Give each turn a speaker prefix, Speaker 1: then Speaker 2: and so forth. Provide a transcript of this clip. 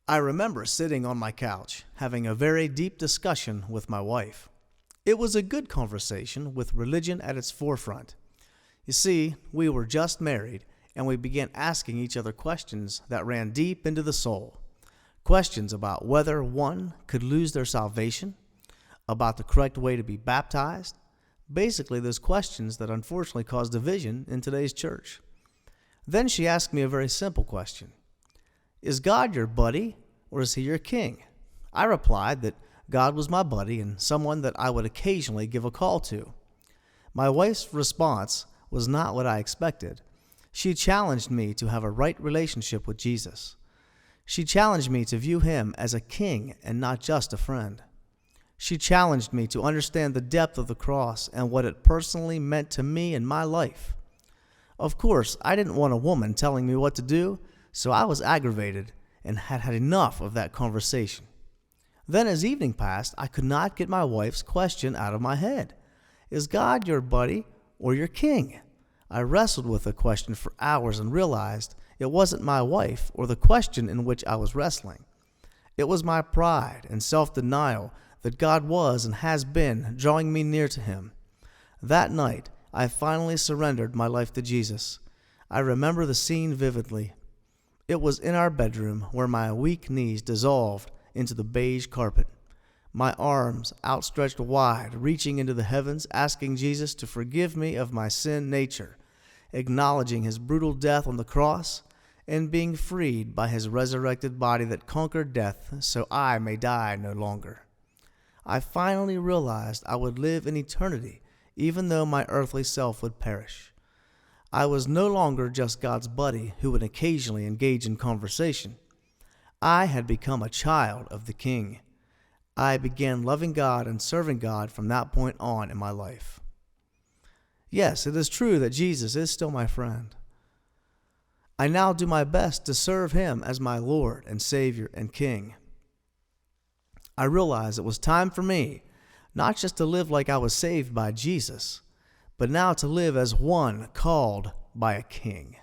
Speaker 1: I remember sitting on my couch, having a very deep discussion with my wife. It was a good conversation with religion at its forefront. You see, we were just married, and we began asking each other questions that ran deep into the soul. Questions about whether one could lose their salvation, about the correct way to be baptized. Basically, those questions that unfortunately cause division in today's church. Then she asked me a very simple question. Is God your buddy, or is he your king? I replied that God was my buddy and someone that I would occasionally give a call to. My wife's response was not what I expected. She challenged me to have a right relationship with Jesus. She challenged me to view him as a king and not just a friend. She challenged me to understand the depth of the cross and what it personally meant to me in my life. Of course, I didn't want a woman telling me what to do, so I was aggravated and had had enough of that conversation. Then as evening passed, I could not get my wife's question out of my head. Is God your buddy or your king? I wrestled with the question for hours and realized it wasn't my wife or the question in which I was wrestling. It was my pride and self-denial that God was and has been drawing me near to him. That night, I finally surrendered my life to Jesus. I remember the scene vividly. It was in our bedroom where my weak knees dissolved into the beige carpet, my arms outstretched wide, reaching into the heavens, asking Jesus to forgive me of my sin nature, acknowledging his brutal death on the cross, and being freed by his resurrected body that conquered death so I may die no longer. I finally realized I would live in eternity even though my earthly self would perish. I was no longer just God's buddy who would occasionally engage in conversation. I had become a child of the King. I began loving God and serving God from that point on in my life. Yes, it is true that Jesus is still my friend. I now do my best to serve him as my Lord and Savior and King. I realized it was time for me not just to live like I was saved by Jesus, but now to live as one called by a king.